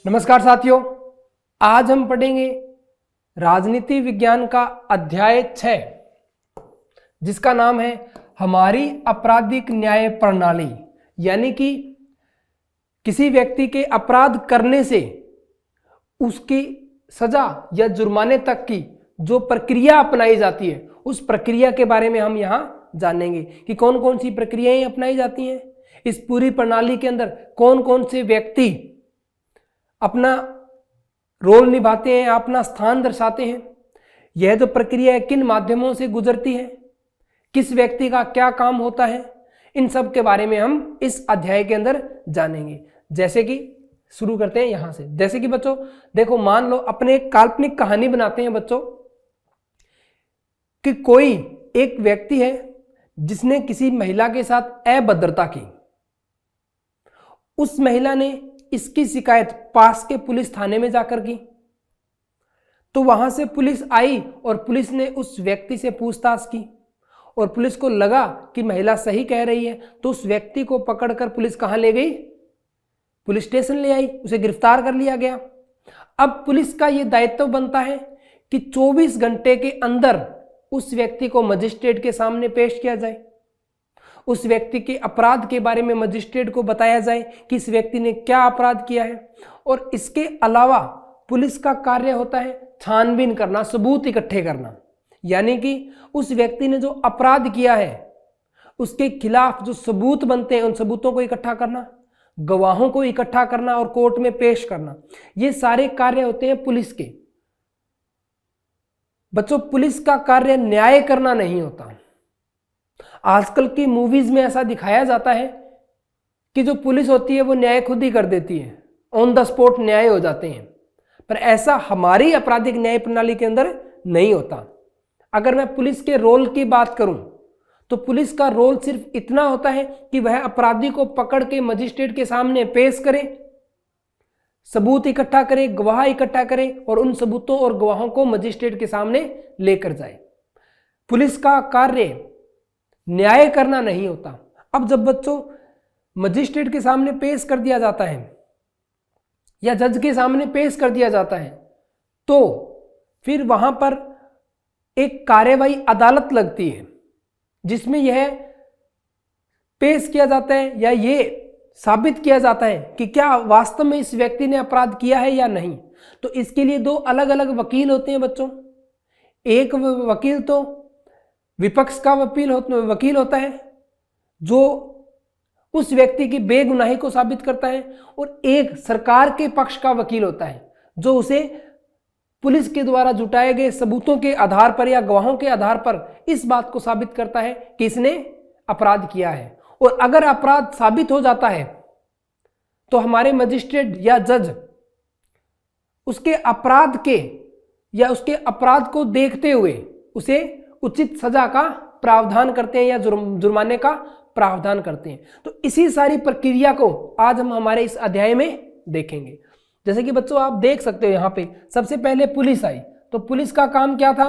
नमस्कार साथियों, आज हम पढ़ेंगे राजनीति विज्ञान का अध्याय 6 जिसका नाम है हमारी आपराधिक न्याय प्रणाली। यानी कि किसी व्यक्ति के अपराध करने से उसकी सजा या जुर्माने तक की जो प्रक्रिया अपनाई जाती है उस प्रक्रिया के बारे में हम यहाँ जानेंगे कि कौन कौन सी प्रक्रियाएं अपनाई जाती हैं। इस पूरी प्रणाली के अंदर कौन कौन से व्यक्ति अपना रोल निभाते हैं, अपना स्थान दर्शाते हैं, यह जो प्रक्रिया है किन माध्यमों से गुजरती है, किस व्यक्ति का क्या काम होता है, इन सब के बारे में हम इस अध्याय के अंदर जानेंगे। जैसे कि शुरू करते हैं यहां से। जैसे कि बच्चों देखो, मान लो अपने एक काल्पनिक कहानी बनाते हैं बच्चों कि कोई एक व्यक्ति है जिसने किसी महिला के साथ अभद्रता की। उस महिला ने इसकी शिकायत पास के पुलिस थाने में जाकर की, तो वहां से पुलिस आई और पुलिस ने उस व्यक्ति से पूछताछ की और पुलिस को लगा कि महिला सही कह रही है, तो उस व्यक्ति को पकड़कर पुलिस कहां ले गई? पुलिस स्टेशन ले आई, उसे गिरफ्तार कर लिया गया। अब पुलिस का यह दायित्व बनता है कि 24 घंटे के अंदर उस व्यक्ति को मजिस्ट्रेट के सामने पेश किया जाए, उस व्यक्ति के अपराध के बारे में मजिस्ट्रेट को बताया जाए कि इस व्यक्ति ने क्या अपराध किया है। और इसके अलावा पुलिस का कार्य होता है छानबीन करना, सबूत इकट्ठे करना। यानी कि उस व्यक्ति ने जो अपराध किया है उसके खिलाफ जो सबूत बनते हैं उन सबूतों को इकट्ठा करना, गवाहों को इकट्ठा करना और कोर्ट में पेश करना। ये सारे कार्य होते हैं पुलिस के। बच्चों, पुलिस का कार्य न्याय करना नहीं होता। आजकल की मूवीज में ऐसा दिखाया जाता है कि जो पुलिस होती है वो न्याय खुद ही कर देती है, ऑन द स्पॉट न्याय हो जाते हैं, पर ऐसा हमारी आपराधिक न्याय प्रणाली के अंदर नहीं होता। अगर मैं पुलिस के रोल की बात करूं तो पुलिस का रोल सिर्फ इतना होता है कि वह अपराधी को पकड़ के मजिस्ट्रेट के सामने पेश करे, सबूत इकट्ठा करे, गवाह इकट्ठा करे और उन सबूतों और गवाहों को मजिस्ट्रेट के सामने लेकर जाए। पुलिस का कार्य न्याय करना नहीं होता। अब जब बच्चों मजिस्ट्रेट के सामने पेश कर दिया जाता है या जज के सामने पेश कर दिया जाता है तो फिर वहां पर एक कार्यवाही अदालत लगती है जिसमें यह पेश किया जाता है या ये साबित किया जाता है कि क्या वास्तव में इस व्यक्ति ने अपराध किया है या नहीं। तो इसके लिए दो अलग अलग वकील होते हैं बच्चों। एक वकील तो विपक्ष का वकील होता है जो उस व्यक्ति की बेगुनाही को साबित करता है, और एक सरकार के पक्ष का वकील होता है जो उसे पुलिस के द्वारा जुटाए गए सबूतों के आधार पर या गवाहों के आधार पर इस बात को साबित करता है कि इसने अपराध किया है। और अगर अपराध साबित हो जाता है तो हमारे मजिस्ट्रेट या जज उसके अपराध के या उसके अपराध को देखते हुए उसे उचित सजा का प्रावधान करते हैं या जुर्माने का प्रावधान करते हैं। तो इसी सारी प्रक्रिया को आज हम हमारे इस अध्याय में देखेंगे। जैसे कि बच्चों आप देख सकते हो यहाँ पे सबसे पहले पुलिस आई, तो पुलिस का काम क्या था?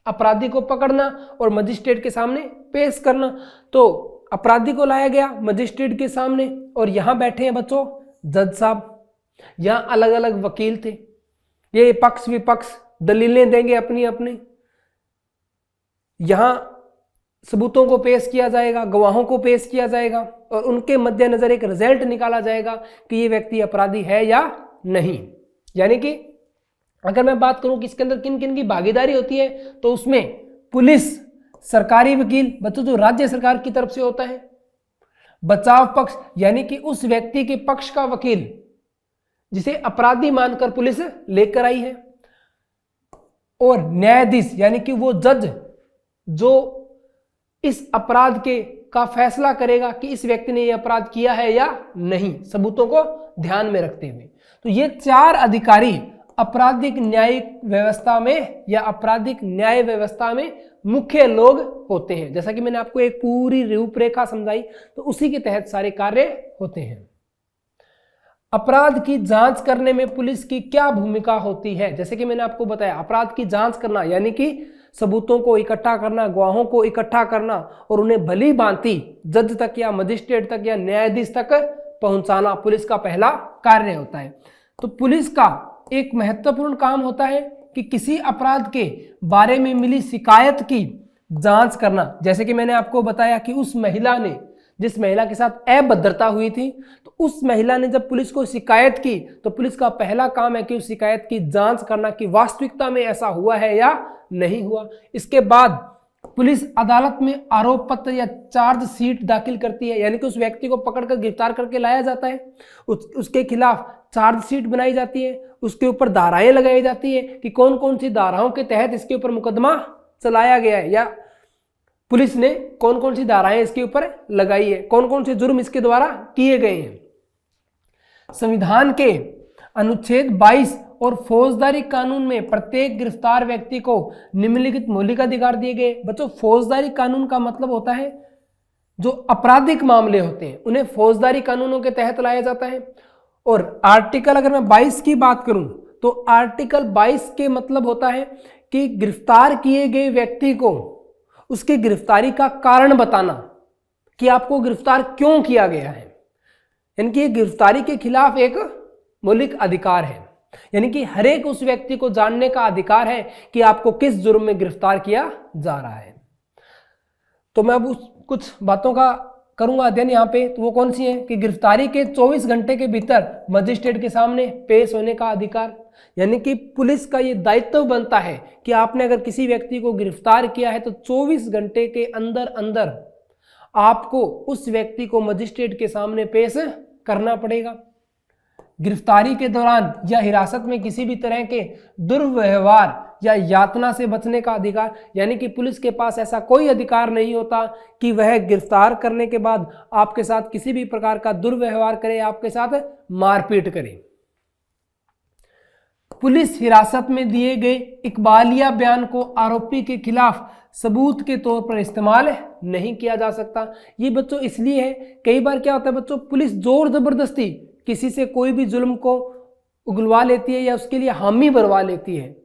अपराधी को पकड़ना और मजिस्ट्रेट के सामने पेश करना। तो अपराधी को लाया गया मजिस्ट्रेट के सामने और यहाँ बैठे हैं बच्चों जज साहब। यहाँ अलग अलग वकील थे, ये पक्ष विपक्ष दलीलें देंगे अपनी अपनी। यहां सबूतों को पेश किया जाएगा, गवाहों को पेश किया जाएगा और उनके मद्देनजर एक रिजल्ट निकाला जाएगा कि ये व्यक्ति अपराधी है या नहीं। यानी कि अगर मैं बात करूं कि इसके अंदर किन किन की भागीदारी होती है तो उसमें पुलिस, सरकारी वकील बच्चों जो राज्य सरकार की तरफ से होता है, बचाव पक्ष यानी कि उस व्यक्ति के पक्ष का वकील जिसे अपराधी मानकर पुलिस लेकर आई है, और न्यायाधीश यानी कि वो जज जो इस अपराध का फैसला करेगा कि इस व्यक्ति ने यह अपराध किया है या नहीं, सबूतों को ध्यान में रखते हुए। तो ये चार अधिकारी आपराधिक न्यायिक व्यवस्था में या आपराधिक न्याय व्यवस्था में मुख्य लोग होते हैं। जैसा कि मैंने आपको एक पूरी रूपरेखा समझाई, तो उसी के तहत सारे कार्य होते हैं। अपराध की जांच करने में पुलिस की क्या भूमिका होती है? जैसे कि मैंने आपको बताया, अपराध की जांच करना यानी कि सबूतों को इकट्ठा करना, गवाहों को इकट्ठा करना और उन्हें भली भांति जज तक या मजिस्ट्रेट तक या न्यायाधीश तक पहुंचाना पुलिस का पहला कार्य होता है। तो पुलिस का एक महत्वपूर्ण काम होता है कि किसी अपराध के बारे में मिली शिकायत की जांच करना। जैसे कि मैंने आपको बताया कि उस महिला ने, जिस महिला के साथ अभद्रता हुई थी, तो उस महिला ने जब पुलिस को शिकायत की तो पुलिस का पहला काम है कि उस शिकायत की जांच करना कि वास्तविकता में ऐसा हुआ है या नहीं हुआ। इसके बाद पुलिस अदालत में आरोप पत्र या चार्जशीट दाखिल करती है, यानी कि उस व्यक्ति को पकड़कर गिरफ्तार करके लाया जाता है, उसके खिलाफ चार्जशीट बनाई जाती है, उसके ऊपर धाराएं लगाई जाती है कि कौन कौन सी धाराओं के तहत इसके ऊपर मुकदमा चलाया गया है, या पुलिस ने कौन कौन सी धाराएं इसके ऊपर लगाई है, कौन कौन से जुर्म इसके द्वारा किए गए हैं। संविधान के अनुच्छेद 22 और फौजदारी कानून में प्रत्येक गिरफ्तार व्यक्ति को निम्नलिखित मौलिक अधिकार दिए गए। बच्चों, फौजदारी कानून का मतलब होता है जो आपराधिक मामले होते हैं उन्हें फौजदारी कानूनों के तहत लाया जाता है। और आर्टिकल, अगर मैं 22 की बात करूं तो आर्टिकल 22 के मतलब होता है कि गिरफ्तार किए गए व्यक्ति को उसकी गिरफ्तारी का कारण बताना कि आपको गिरफ्तार क्यों किया गया है, यानी कि गिरफ्तारी के खिलाफ एक मौलिक अधिकार है, यानी कि हर एक उस व्यक्ति को जानने का अधिकार है कि आपको किस जुर्म में गिरफ्तार किया जा रहा है। तो मैं अब कुछ बातों का करूंगा अध्ययन यहाँ पे, तो वो कौन सी है कि गिरफ्तारी के 24 घंटे के भीतर मजिस्ट्रेट के सामने पेश होने का अधिकार, यानी कि पुलिस का ये दायित्व बनता है कि आपने अगर किसी व्यक्ति को गिरफ्तार किया है तो 24 घंटे के अंदर अंदर आपको उस व्यक्ति को मजिस्ट्रेट के सामने पेश करना पड़ेगा। गिरफ्तारी के दौरान या हिरासत में किसी भी तरह के दुर्व्यवहार या यातना से बचने का अधिकार, यानी कि पुलिस के पास ऐसा कोई अधिकार नहीं होता कि वह गिरफ्तार करने के बाद आपके साथ किसी भी प्रकार का दुर्व्यवहार करे, आपके साथ मारपीट करे। पुलिस हिरासत में दिए गए इकबालिया बयान को आरोपी के खिलाफ सबूत के तौर पर इस्तेमाल नहीं किया जा सकता। ये बच्चों इसलिए है, कई बार क्या होता है बच्चों, पुलिस जोर जबरदस्ती किसी से कोई भी जुल्म को उगलवा लेती है या उसके लिए हामी भरवा लेती है।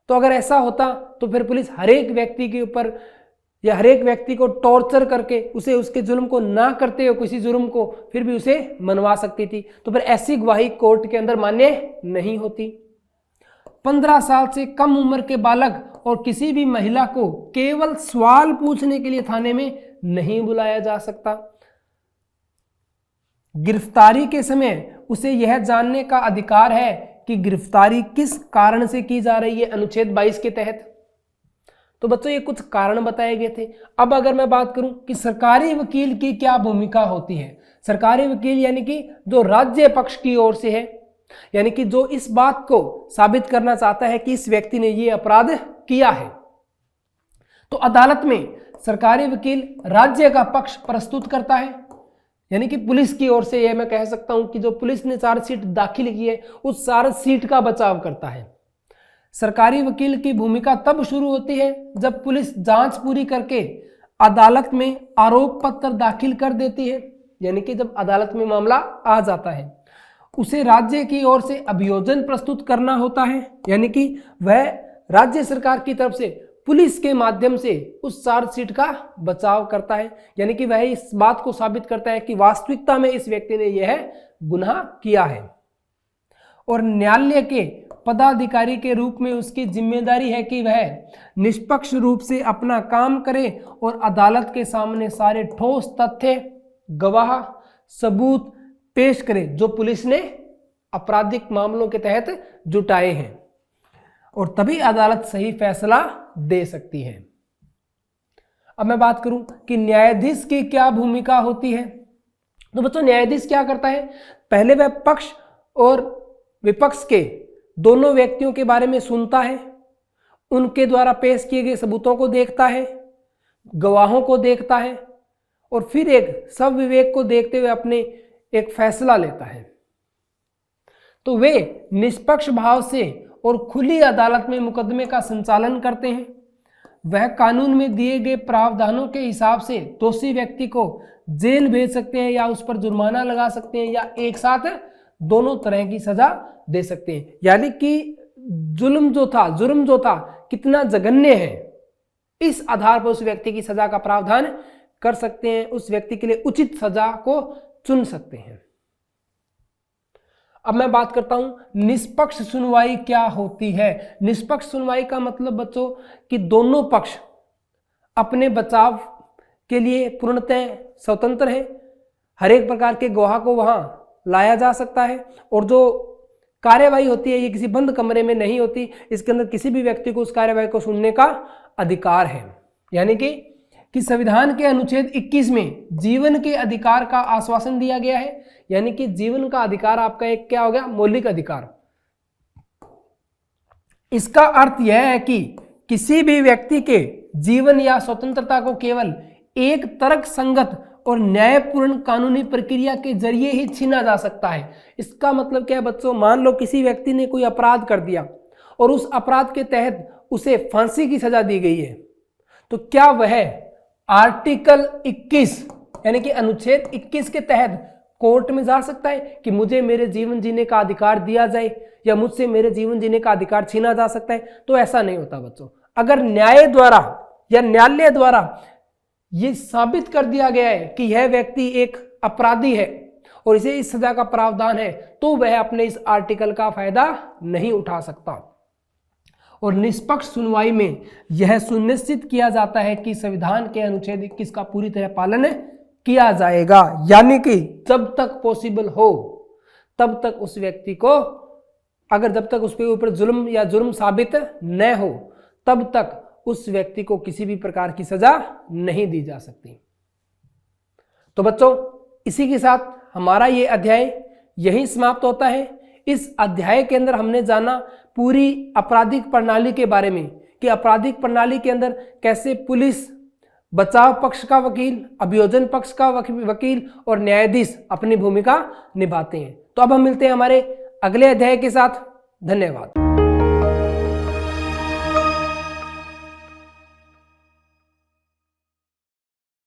तो अगर ऐसा होता तो फिर पुलिस हर एक व्यक्ति के ऊपर या हर एक व्यक्ति को टॉर्चर करके उसे उसके जुल्म को ना करते हुए किसी जुर्म को फिर भी उसे मनवा सकती थी। तो फिर ऐसी गवाही कोर्ट के अंदर मान्य नहीं होती। 15 साल से कम उम्र के बालक और किसी भी महिला को केवल सवाल पूछने के लिए थाने में नहीं बुलाया जा सकता। गिरफ्तारी के समय उसे यह जानने का अधिकार है कि गिरफ्तारी किस कारण से की जा रही है, अनुच्छेद 22 के तहत। तो बच्चों ये कुछ कारण बताए गए थे। अब अगर मैं बात करूं कि सरकारी वकील की क्या भूमिका होती है, सरकारी वकील यानी कि जो राज्य पक्ष की ओर से है, यानी कि जो इस बात को साबित करना चाहता है कि इस व्यक्ति ने ये अपराध किया है, तो अदालत में सरकारी वकील राज्य का पक्ष प्रस्तुत करता है। यानी कि पुलिस की ओर से यह मैं कह सकता हूं कि जो पुलिस ने चार्जशीट दाखिल की है उस चार्जशीट का बचाव करता है। सरकारी वकील की भूमिका तब शुरू होती है जब पुलिस जांच पूरी करके अदालत में आरोप पत्र दाखिल कर देती है, यानी कि जब अदालत में मामला आ जाता है उसे राज्य की ओर से अभियोजन प्रस्तुत करना होता है, यानी कि वह राज्य सरकार की तरफ से पुलिस के माध्यम से उस चार्जशीट का बचाव करता है, यानी कि वह इस बात को साबित करता है कि वास्तविकता में इस व्यक्ति ने यह गुनाह किया है। और न्यायालय के पदाधिकारी के रूप में उसकी जिम्मेदारी है कि वह निष्पक्ष रूप से अपना काम करे और अदालत के सामने सारे ठोस तथ्य, गवाह, सबूत पेश करे जो पुलिस ने आपराधिक मामलों के तहत जुटाए हैं, और तभी अदालत सही फैसला दे सकती है। अब मैं बात करूं कि न्यायाधीश की क्या भूमिका होती है। तो बच्चों न्यायाधीश क्या करता है, पहले वह पक्ष और विपक्ष के दोनों व्यक्तियों के बारे में सुनता है, उनके द्वारा पेश किए गए सबूतों को देखता है, गवाहों को देखता है, और फिर एक सब विवेक को देखते हुए अपने एक फैसला लेता है। तो वे निष्पक्ष भाव से और खुली अदालत में मुकदमे का संचालन करते हैं। वह कानून में दिए गए प्रावधानों के हिसाब से दोषी व्यक्ति को जेल भेज सकते हैं या उस पर जुर्माना लगा सकते हैं या एक साथ दोनों तरह की सजा दे सकते हैं। यानी कि जुर्म जो था कितना जघन्य है, इस आधार पर उस व्यक्ति की सजा का प्रावधान कर सकते हैं, उस व्यक्ति के लिए उचित सजा को चुन सकते हैं। अब मैं बात करता हूं निष्पक्ष सुनवाई क्या होती है। निष्पक्ष सुनवाई का मतलब बच्चों कि दोनों पक्ष अपने बचाव के लिए पूर्णतः स्वतंत्र है, हर एक प्रकार के गवाह को वहां लाया जा सकता है, और जो कार्यवाही होती है ये किसी बंद कमरे में नहीं होती, इसके अंदर किसी भी व्यक्ति को उस कार्यवाही को सुनने का अधिकार है। यानी कि संविधान के अनुच्छेद 21 में जीवन के अधिकार का आश्वासन दिया गया है, यानी कि जीवन का अधिकार आपका एक क्या हो गया, मौलिक अधिकार। इसका अर्थ यह है कि किसी भी व्यक्ति के जीवन या स्वतंत्रता को केवल एक तर्क संगत और न्यायपूर्ण कानूनी प्रक्रिया के जरिए ही छीना जा सकता है। इसका मतलब क्या है बच्चों, मान लो किसी व्यक्ति ने कोई अपराध कर दिया और उस अपराध के तहत उसे फांसी की सजा दी गई है, तो क्या वह आर्टिकल 21 यानी कि अनुच्छेद 21 के तहत कोर्ट में जा सकता है कि मुझे मेरे जीवन जीने का अधिकार दिया जाए या मुझसे मेरे जीवन जीने का अधिकार छीना जा सकता है? तो ऐसा नहीं होता बच्चों। अगर न्याय द्वारा या न्यायालय द्वारा ये साबित कर दिया गया है कि यह व्यक्ति एक अपराधी है और इसे इस सजा का प्रावधान है, तो वह अपने इस आर्टिकल का फायदा नहीं उठा सकता। और निष्पक्ष सुनवाई में यह सुनिश्चित किया जाता है कि संविधान के अनुच्छेद 21 का पूरी तरह पालन किया जाएगा, यानी कि जब तक पॉसिबल हो तब तक उस व्यक्ति को, अगर जब तक उसके ऊपर जुल्म या जुर्म साबित न हो तब तक उस व्यक्ति को किसी भी प्रकार की सजा नहीं दी जा सकती। तो बच्चों, इसी के साथ हमारा ये अध्याय यहीं समाप्त होता है। इस अध्याय के अंदर हमने जाना पूरी आपराधिक प्रणाली के बारे में कि आपराधिक प्रणाली के अंदर कैसे पुलिस, बचाव पक्ष का वकील, अभियोजन पक्ष का वकील और न्यायाधीश अपनी भूमिका निभाते हैं। तो अब हम मिलते हैं हमारे अगले अध्याय के साथ। धन्यवाद।